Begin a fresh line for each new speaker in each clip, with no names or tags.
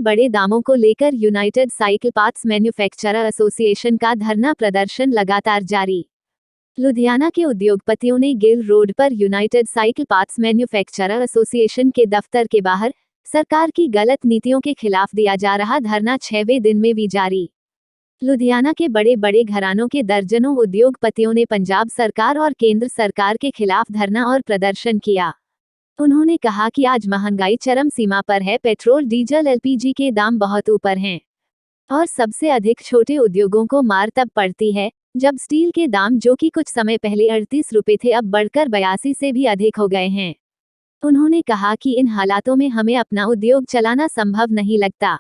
बड़े दामों को लेकर United cycle parts manufacturer association का धरना प्रदर्शन लगातार जारी। लुधियाना के उद्योगपतियों ने गिल रोड पर United cycle parts manufacturer association के दफ्तर के बाहर सरकार की गलत नीतियों के खिलाफ दिया जा रहा धरना 6वें दिन में भी जारी। लुधियाना के बड़े बड़े घरानों के दर्जनों उद्योगपतियों ने पंजाब सरकार और केंद्र सरकार के खिलाफ धरना और प्रदर्शन किया। उन्होंने कहा कि आज महंगाई चरम सीमा पर है, पेट्रोल डीजल एलपीजी के दाम बहुत ऊपर हैं और सबसे अधिक छोटे उद्योगों को मार तब पड़ती है जब स्टील के दाम जो कि कुछ समय पहले 38 रुपए थे अब बढ़कर 82 से भी अधिक हो गए हैं। उन्होंने कहा कि इन हालातों में हमें अपना उद्योग चलाना संभव नहीं लगता।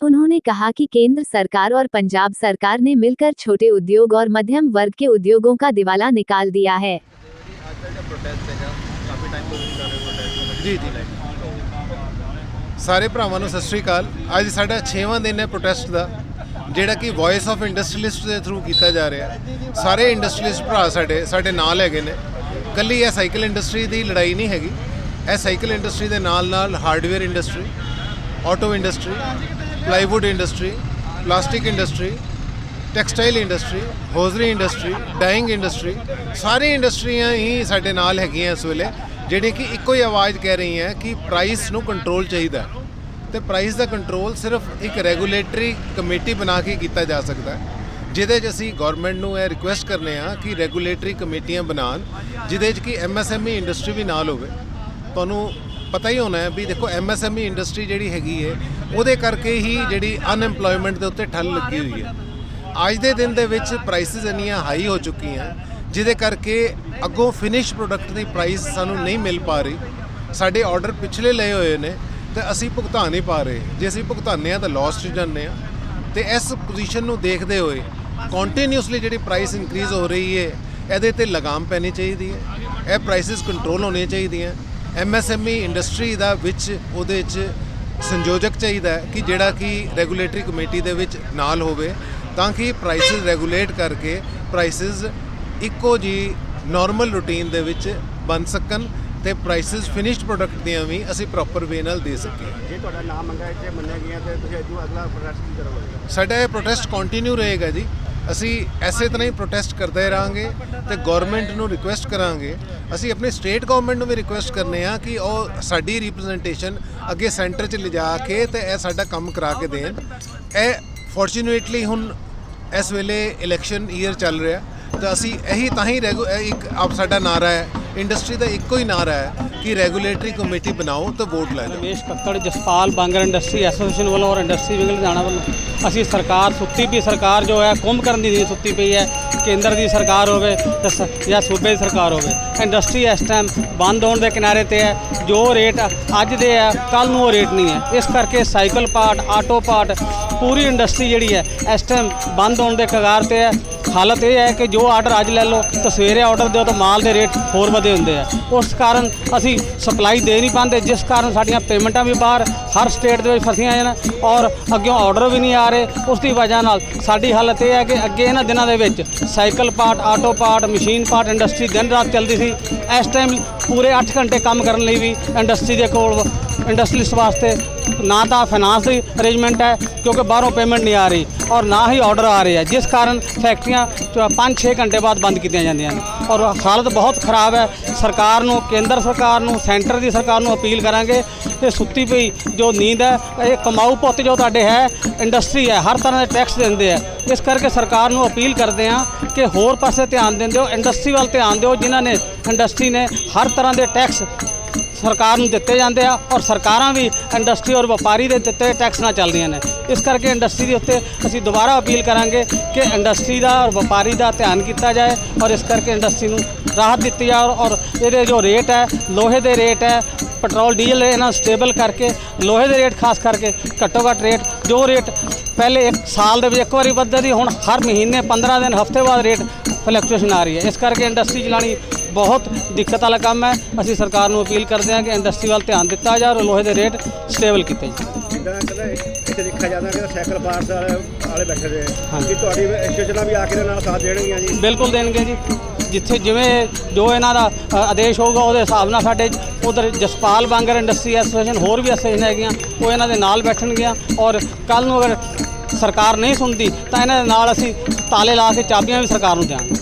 उन्होंने कहा कि केंद्र सरकार और पंजाब सरकार ने मिलकर छोटे उद्योग और मध्यम वर्ग के उद्योगों का दिवाला निकाल दिया है।
जी जी सारे भरावां नूं सत श्री अकाल। अज साडा 6वां दिन है प्रोटेस्ट का, जिहड़ा कि वॉइस ऑफ इंडस्ट्रीलिस्ट के थ्रू किया जा रहा है। सारे इंडस्ट्रीलिस्ट भरा साडे नाल हैगे ने। कल्ली यह साइकिल इंडस्ट्री की लड़ाई नहीं हैगी, यह साइकिल इंडस्ट्री के नाल hardware industry, auto industry, plywood industry, plastic industry, textile industry, hosiery industry, dyeing industry, सारी इंडस्ट्रियां ही साडे नाल हैगियां इस वेले, जिहड़ी कि इक्को ही आवाज़ कह रही हैं कि प्राइस नूं कंट्रोल चाहिए। तो प्राइस का कंट्रोल सिर्फ एक रेगूलेटरी कमेटी बना के किया जा सकता है, जिहदे असीं गौरमेंट नूं यह रिक्वेस्ट करने कि रेगूलेटरी कमेटियां बनान जिहदे कि MSME इंडस्ट्री भी नाल होवे। तुहानूं पता ही होना है भी देखो MSME इंडस्ट्री जिहड़ी हैगी है उहदे करके ही जिहड़ी अनएम्पलॉयमेंट दे उत्ते ठल लगी हुई है। अज दे दिन दे विच प्राइसिस इन्नियां हाई हो चुकी हैं जिहदे करके अगों फिनिश प्रोडक्ट की प्राइस सानूं नहीं मिल पा रही। साडे ऑर्डर पिछले लए होए ने तो असीं भुगता नहीं पा रहे, जे असीं भुगताने तो लॉस च जाने। तो इस पोजीशन नूं देखते हुए कॉन्टीन्यूसली जिहड़ी प्राइस इंक्रीज़ हो रही है इहदे ते लगाम पैनी चाहिए है, यह प्राइसिस कंट्रोल होनी चाहिए। MSME इंडस्ट्री दा विच उहदे च संयोजक चाहिए कि जिहड़ा कि रेगूलेटरी कमेटी दे विच नाल होवे ताकि प्राइसिस रेगूलेट करके प्राइसिस इक्को जी नॉर्मल रूटीन दे विच बन सकन ते प्राइसिस फिनिश्ड प्रोडक्ट दियां भी असीं प्रॉपर वे नाल दे सकीए।
जे तुहाडा नाम मंगा इत्थे मन्निया गया ते तुसीं अगला प्रोटेस्ट की करोगे?
साडा ये प्रोटेस्ट कंटिन्यू रहेगा जी। असी ऐसे तरह ही प्रोटेस्ट करते रहेंगे तो गौरमेंट नूं रिक्वेस्ट करांगे। असी अपने स्टेट गौरमेंट नूं भी रिक्वेस्ट करने कि वो साडी रिप्रजेंटेशन अगे सेंटर च लिजा के ते यह साडा काम करा के देन। ए फॉर्चुनेटली हुण इस वेले इलैक्शन ईयर चल रहा, तो असी यही तां ही एक आप साडा नारा है इंडस्ट्री का इक्को ही नारा है कि रेगूलेटरी कमेटी बनाओ तो वोट लै लो।
रमेश कक्कड़ जसपाल बांगर इंडस्ट्री एसोसीएशन वालों और इंडस्ट्री विंग लुधियाना वालों असी सरकार सुत्ती पई सरकार जो है कुंभ करन दी सुत्ती पई है, केंद्र की सरकार होवे या सूबे की सरकार होवे, इंडस्ट्री इस टाइम बंद होने के किनारे ते है। जो रेट अज दे है कल नूं वो रेट नहीं है, इस करके साइकिल पार्ट, आटो पार्ट, पूरी इंडस्ट्री जिहड़ी है इस टाइम बंद होने के कगार ते है। हालत यह है कि जो आर्डर अज लै लो तो सवेरे आर्डर दो तो माल के रेट होर वधे हुंदे हैं, उस कारण असी सप्लाई दे नहीं पाते, जिस कारण साडियां पेमेंटां भी बाहर हर स्टेट दे विच फसियां हैं और अग्गों ऑर्डर भी नहीं आ रहे। उसकी वजह नाल साडी हालत यह है कि अगे इन्हां दिनां दे विच cycle part, auto part, machine part industry दिन रात चलती सी। इस टाइम पूरे 8 घंटे काम करने लई भी इंडस्ट्री के कोल इंडस्ट्रीलिस्ट वास्ते ना तो फाइनांस की अरेंजमेंट है क्योंकि बाहरों पेमेंट नहीं आ रही और ना ही ऑर्डर आ रहे हैं, जिस कारण फैक्ट्रियां 5-6 घंटे बाद बंद की जांदियां हैं और हालत बहुत खराब है। सरकार नूं, केंद्र सरकार नूं, सेंटर की सरकार नूं अपील करांगे कि सुत्ती पई जो नींद है, ये कमाऊ पुत जो तुहाडे है इंडस्ट्री है हर तरह के टैक्स देंदे है, इस करके सरकार नूं अपील करते हैं कि होर पासे ध्यान देंदे हो, इंडस्ट्री वाल ध्यान दिओ, जिन्हां ने इंडस्ट्री ने हर तरह के टैक्स सरकार नूं दिते जाते हैं और सरकारां भी इंडस्ट्री और व्यापारी दे दिते टैक्स नाल चल रही ने। इस करके इंडस्ट्री के उत्ते असीं दोबारा अपील करांगे कि इंडस्ट्री का और व्यापारी का ध्यान किया जाए और इस करके इंडस्ट्री नूं राहत दी जाए और ये जो रेट है लोहे के रेट है, पेट्रोल डीजल इन्हां स्टेबल करके लोहे के रेट खास करके घट्टो घट्ट रेट जो रेट पहले एक साल के एक बार बदलती थी, हुण हर महीने 15 दिन हफ्ते बाद रेट फ्लैक्चुएशन आ रही है। इस करके इंडस्ट्री चलानी बहुत दिक्कत वाला काम है। असीं सरकार नूं अपील करते हैं कि इंडस्ट्री वाल ध्यान दिता जाए और लोहे के रेट स्टेबल किए जाए।
इत्थे देखा जाता कि साइकिल पार्ट्स वाले बैठे हाँ जी, तुहाडी स्टेशनां भी आके नाल साथ देणगीਆਂ जी?
बिल्कुल देणगे जी। ਜਿੱਥੇ ਜਿਵੇਂ ਜੋ ਇਹਨਾਂ ਦਾ ਆਦੇਸ਼ ਹੋਊਗਾ ਉਹਦੇ ਹਿਸਾਬ ਨਾਲ ਸਾਡੇ ਉਧਰ ਜਸਪਾਲ ਬਾਂਗਰ ਇੰਡਸਟਰੀ ਐਸੋਸੀਏਸ਼ਨ ਹੋਰ ਵੀ ਐਸੋਸੀਏਸ਼ਨ ਹੈਗੀਆਂ ਉਹ ਇਹਨਾਂ ਦੇ ਨਾਲ ਬੈਠਣਗੀਆਂ ਔਰ ਕੱਲ ਨੂੰ ਅਗਰ ਸਰਕਾਰ ਨਹੀਂ ਸੁਣਦੀ ਤਾਂ ਇਹਨਾਂ ਦੇ ਨਾਲ ਅਸੀਂ ਤਾਲੇ ਲਾ ਕੇ ਚਾਬੀਆਂ ਵੀ ਸਰਕਾਰ ਨੂੰ ਦਿਆਂਗੇ।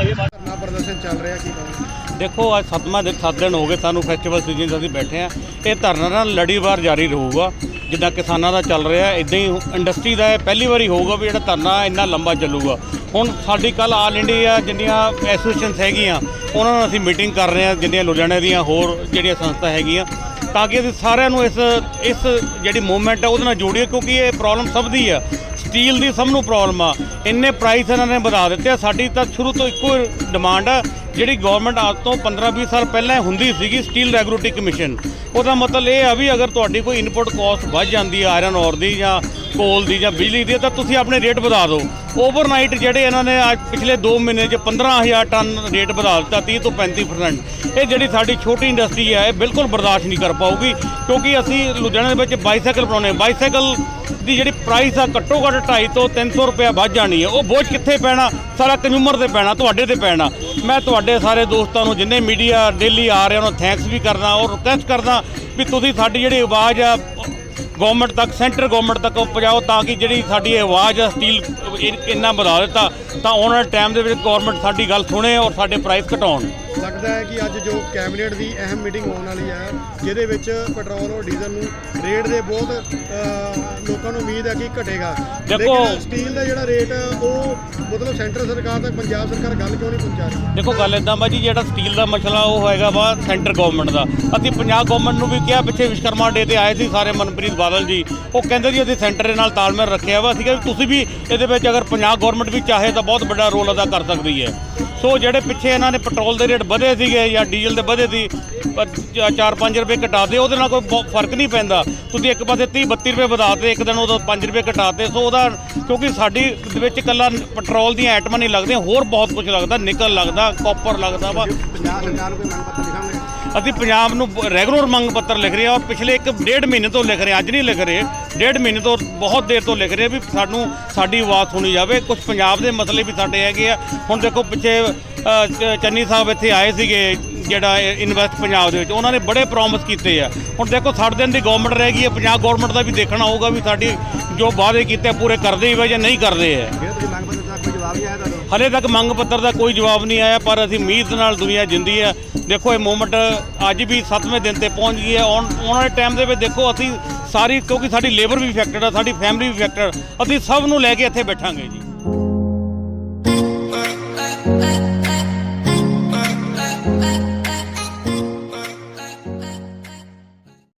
ਧਰਨਾ ਪ੍ਰਦਰਸ਼ਨ ਚੱਲ ਰਿਹਾ ਕੀ ਕਹੋਗੇ?
ਦੇਖੋ ਅੱਜ 7 ਦਿਨ ਹੋ ਗਏ ਸਾਨੂੰ ਫੈਸਟੀਵਲ ਸੀਜ਼ਨ 'ਚ ਅਸੀਂ ਬੈਠੇ ਆ। ਇਹ ਧਰਨਾ ਨਾਲ ਲੜੀਵਾਰ ਜਾਰੀ ਰਹੂਗਾ ਜਿੱਦਾਂ ਕਿਸਾਨਾਂ ਦਾ ਚੱਲ ਰਿਹਾ ਇੱਦਾਂ ਹੀ ਇੰਡਸਟਰੀ ਦਾ ਇਹ ਪਹਿਲੀ ਵਾਰੀ ਹੋਊਗਾ ਵੀ ਜਿਹੜਾ ਧਰਨਾ ਇੰਨਾ ਲੰਬਾ ਚੱਲੂਗਾ। ਹੁਣ ਸਾਡੀ ਕੱਲ ਆਲ ਇੰਡੀਆ ਜਿੰਨੀਆਂ ਐਸੋਸੀਏਸ਼ਨਸ ਹੈਗੀਆਂ ਉਹਨਾਂ ਨਾਲ ਅਸੀਂ ਮੀਟਿੰਗ ਕਰ ਰਹੇ ਹਾਂ, ਜਿੰਨੀਆਂ ਲੁਧਿਆਣੇ ਦੀਆਂ ਹੋਰ ਜਿਹੜੀਆਂ ਸੰਸਥਾ ਹੈਗੀਆਂ, ਤਾਂ ਕਿ ਅਸੀਂ ਸਾਰਿਆਂ ਨੂੰ ਇਸ ਜਿਹੜੀ ਮੂਵਮੈਂਟ ਹੈ ਉਹਦੇ ਨਾਲ ਜੋੜੀਏ, ਕਿਉਂਕਿ ਇਹ ਪ੍ਰੋਬਲਮ ਸਭ ਦੀ ਆ। ਸਟੀਲ ਦੀ ਸਭ ਨੂੰ ਪ੍ਰੋਬਲਮ ਆ, ਇੰਨੇ ਪ੍ਰਾਈਸ ਇਹਨਾਂ ਨੇ ਵਧਾ ਦਿੱਤੇ ਆ। ਸਾਡੀ ਤਾਂ ਸ਼ੁਰੂ ਤੋਂ ਇੱਕੋ ਡਿਮਾਂਡ ਆ ਜਿਹੜੀ ਗਵਰਨਮੈਂਟ ਅੱਜ ਤੋਂ 15-20 ਸਾਲ ਪਹਿਲਾਂ ਹੁੰਦੀ ਸੀਗੀ ਸਟੀਲ ਰੈਗੂਲੇਟਰੀ ਕਮਿਸ਼ਨ। ਉਹਦਾ ਮਤਲਬ ਇਹ ਆ ਵੀ ਅਗਰ ਤੁਹਾਡੀ ਕੋਈ ਇਨਪੁਟ ਕਾਸਟ ਵੱਧ ਜਾਂਦੀ ਹੈ ਆਇਰਨ ਔਰ ਦੀ ਜਾਂ ਕੋਲ ਦੀ ਜਾਂ ਬਿਜਲੀ ਦੀ, ਤਾਂ ਤੁਸੀਂ ਆਪਣੇ ਰੇਟ ਵਧਾ ਦਿਓ। ਓਵਰਨਾਈਟ ਜਿਹੜੇ ਇਹਨਾਂ ਨੇ ਅੱਜ ਪਿਛਲੇ 2 ਮਹੀਨੇ 'ਚ 15,000 ਟਨ ਰੇਟ ਵਧਾ ਦਿੱਤਾ, 30 ਤੋਂ 35%। ਇਹ ਜਿਹੜੀ ਸਾਡੀ ਛੋਟੀ ਇੰਡਸਟਰੀ ਹੈ ਇਹ ਬਿਲਕੁਲ ਬਰਦਾਸ਼ਤ ਨਹੀਂ ਕਰ ਪਾਊਗੀ, ਕਿਉਂਕਿ ਅਸੀਂ ਲੁਧਿਆਣੇ ਦੇ ਵਿੱਚ ਬਾਈਸਾਈਕਲ ਬਣਾਉਂਦੇ। ਬਾਈਸਾਈਕਲ ਦੀ ਜਿਹੜੀ ਪ੍ਰਾਈਸ ਆ ਘੱਟੋ ਘੱਟ 250 ਤੋਂ 300 ਰੁਪਏ ਵੱਧ ਜਾਣੀ ਹੈ। ਉਹ ਬੋਝ ਕਿੱਥੇ ਪੈਣਾ? ਸਾਰਾ ਕੰਜ਼ਿਊਮਰ 'ਤੇ ਪੈਣਾ, ਤੁਹਾਡੇ 'ਤੇ ਪੈਣਾ। ਮੈਂ ਤੁਹਾਡੇ ਸਾਰੇ ਦੋਸਤਾਂ ਨੂੰ ਜਿੰਨੇ ਮੀਡੀਆ ਡੇਲੀ ਆ ਰਹੇ ਉਹਨਾਂ ਨੂੰ ਥੈਂਕਸ ਵੀ ਕਰਦਾ ਔਰ ਰਿਕੁਐਸਟ ਕਰਦਾ ਵੀ ਤੁਸੀਂ ਸਾਡੀ ਜਿਹੜੀ ਆਵਾਜ਼ ਆ ਗਵਰਨਮੈਂਟ ਤੱਕ, ਸੈਂਟਰ ਗਵਰਨਮੈਂਟ ਤੱਕ ਪਹੁੰਚਾਓ, ਤਾਂ ਕਿ ਜਿਹੜੀ ਸਾਡੀ ਆਵਾਜ਼ ਆ ਸਟੀਲ ਇੰਨਾ ਵਧਾ ਦਿੱਤਾ ਤਾਂ ਆਉਣ ਵਾਲੇ ਟਾਈਮ ਦੇ ਵਿੱਚ ਗਵਰਨਮੈਂਟ ਸਾਡੀ ਗੱਲ ਸੁਣੇ ਔਰ ਸਾਡੇ ਪ੍ਰਾਈਸ ਘਟਾਉਣ।
ਲੱਗਦਾ ਹੈ ਕਿ ਅੱਜ ਜੋ ਕੈਬਨਿਟ ਦੀ ਅਹਿਮ ਮੀਟਿੰਗ ਹੋਣ ਵਾਲੀ ਹੈ ਜਿਹਦੇ ਵਿੱਚ ਪੈਟਰੋਲ ਔਰ ਡੀਜ਼ਲ ਨੂੰ ਰੇਟ ਦੇ ਬਹੁਤ ਲੋਕਾਂ ਨੂੰ ਉਮੀਦ ਹੈ ਕਿ ਘਟੇਗਾ।
ਦੇਖੋ
ਲੇਕਿਨ ਸਟੀਲ ਦਾ ਜਿਹੜਾ ਰੇਟ ਉਹ ਮਤਲਬ ਸੈਂਟਰ ਸਰਕਾਰ ਤੱਕ ਪੰਜਾਬ ਸਰਕਾਰ ਗੱਲ ਕਿਉਂ ਨਹੀਂ ਪਹੁੰਚਾ ਰਹੀ?
ਦੇਖੋ ਗੱਲ ਇੱਦਾਂ ਵਾ ਜੀ, ਜਿਹੜਾ ਸਟੀਲ ਦਾ ਮਸਲਾ ਉਹ ਹੈਗਾ ਵਾ ਸੈਂਟਰ ਗਵਰਨਮੈਂਟ ਦਾ। ਅਸੀਂ ਪੰਜਾਬ ਗਵਰਨਮੈਂਟ ਨੂੰ ਵੀ ਕਿਹਾ, ਪਿੱਛੇ ਵਿਸ਼ਕਰਮਾ ਡੇ ਤੇ ਆਏ ਸੀ ਸਾਰੇ ਮਨਪ੍ਰੀਤ ਬਾਦਲ ਜੀ, ਉਹ ਕਹਿੰਦੇ ਜੀ ਅਸੀਂ ਸੈਂਟਰ ਦੇ ਨਾਲ ਤਾਲਮੇਲ ਰੱਖਿਆ ਵਾ। ਅਸੀਂ ਕਿਹਾ ਵੀ ਤੁਸੀਂ ਵੀ ਇਹਦੇ ਵਿੱਚ ਅਗਰ ਪੰਜਾਬ ਗਵਰਨਮੈਂਟ ਵੀ ਚਾਹੇ ਤਾਂ ਬਹੁਤ ਵੱਡਾ ਰੋਲ ਅਦਾ ਕਰ ਸਕਦੀ ਹੈ। ਸੋ ਜਿਹੜੇ ਪਿੱਛੇ ਇਹਨਾਂ ਨੇ ਪੈਟਰੋਲ ਦੇ ਰੇਟ ਵਧੇ ਸੀਗੇ ਜਾਂ ਡੀਜ਼ਲ ਦੇ ਵਧੇ ਸੀ 4-5 ਰੁਪਏ ਘਟਾ ਦੇ, ਉਹਦੇ ਨਾਲ ਕੋਈ ਫਰਕ ਨਹੀਂ ਪੈਂਦਾ। ਤੁਸੀਂ ਇੱਕ ਪਾਸੇ 30-32 ਰੁਪਏ ਵਧਾ ਤੇ, ਇੱਕ ਦਿਨ ਉਦੋਂ 5 ਰੁਪਏ ਘਟਾਤੇ। ਸੋ ਉਹਦਾ ਕਿਉਂਕਿ ਸਾਡੀ ਦੇ ਵਿੱਚ ਇਕੱਲਾ ਪੈਟਰੋਲ ਦੀਆਂ ਆਈਟਮਾਂ ਨਹੀਂ ਲੱਗਦੀਆਂ, ਹੋਰ ਬਹੁਤ ਕੁਝ ਲੱਗਦਾ, ਨਿਕਲ ਲੱਗਦਾ, ਕਾਪਰ ਲੱਗਦਾ ਵਾ।
ਪੰਜਾਬ ਸਰਕਾਰ ਨੂੰ ਕੋਈ ਮੰਗ ਪੱਤਰ ਲਿਖਾਂਗੇ?
ਅਸੀਂ ਪੰਜਾਬ ਨੂੰ ਰੈਗੂਲਰ ਮੰਗ ਪੱਤਰ ਲਿਖ ਰਹੇ ਹਾਂ ਔਰ ਪਿਛਲੇ 1-1.5 ਮਹੀਨੇ ਤੋਂ ਲਿਖ ਰਹੇ ਹਾਂ, ਅੱਜ ਨਹੀਂ ਲਿਖ ਰਹੇ, 1.5 ਮਹੀਨੇ ਤੋਂ ਬਹੁਤ ਦੇਰ ਤੋਂ ਲਿਖ ਰਹੇ ਵੀ ਸਾਨੂੰ ਸਾਡੀ ਆਵਾਜ਼ ਸੁਣੀ ਜਾਵੇ। ਕੁਝ ਪੰਜਾਬ ਦੇ ਮਸਲੇ ਵੀ ਸਾਡੇ ਹੈਗੇ ਆ। ਹੁਣ ਦੇਖੋ ਪਿੱਛੇ ਚੰਨੀ ਸਾਹਿਬ ਇੱਥੇ ਆਏ ਸੀਗੇ ਜਿਹੜਾ ਇਨਵੈਸਟ ਪੰਜਾਬ ਦੇ ਵਿੱਚ, ਉਹਨਾਂ ਨੇ ਬੜੇ ਪ੍ਰੋਮਿਸ ਕੀਤੇ ਆ। ਹੁਣ ਦੇਖੋ 60 ਦਿਨ ਦੀ ਗਵਰਨਮੈਂਟ ਰਹਿ ਗਈ ਹੈ, ਪੰਜਾਬ ਗਵਰਨਮੈਂਟ ਦਾ ਵੀ ਦੇਖਣਾ ਹੋਊਗਾ ਵੀ ਸਾਡੀ ਜੋ ਵਾਅਦੇ ਕੀਤੇ ਪੂਰੇ ਕਰਦੇ ਹੀ ਵਾ ਜਾਂ ਨਹੀਂ ਕਰਦੇ ਹੈ।
ਫਿਰ ਤੁਸੀਂ ਮੰਗ ਪੱਤਰ ਦਾ ਕੋਈ ਜਵਾਬ ਨਹੀਂ ਆਇਆ ਤੁਹਾਨੂੰ?
ਹਲੇ ਤੱਕ ਮੰਗ ਪੱਤਰ ਦਾ ਕੋਈ ਜਵਾਬ ਨਹੀਂ ਆਇਆ, ਪਰ ਅਸੀਂ ਉਮੀਦ ਨਾਲ ਦੁਨੀਆ ਜਿੰਦੀ ਹੈ। ਦੇਖੋ ਇਹ ਮੂਵਮੈਂਟ ਅੱਜ ਵੀ 7ਵੇਂ ਦਿਨ ਤੇ ਪਹੁੰਚ ਗਈ ਹੈ। ਆਉਣ ਵਾਲੇ ਟਾਈਮ ਦੇ ਵਿੱਚ ਦੇਖੋ ਅਸੀਂ ਸਾਰੀ, ਕਿਉਂਕਿ ਸਾਡੀ ਲੇਬਰ ਵੀ ਅਫੈਕਟਡ ਆ, ਸਾਡੀ ਫੈਮਿਲੀ ਵੀ ਅਫੈਕਟਡ, ਅਸੀਂ ਸਭ ਨੂੰ ਲੈ ਕੇ ਇੱਥੇ ਬੈਠਾਂਗੇ ਜੀ।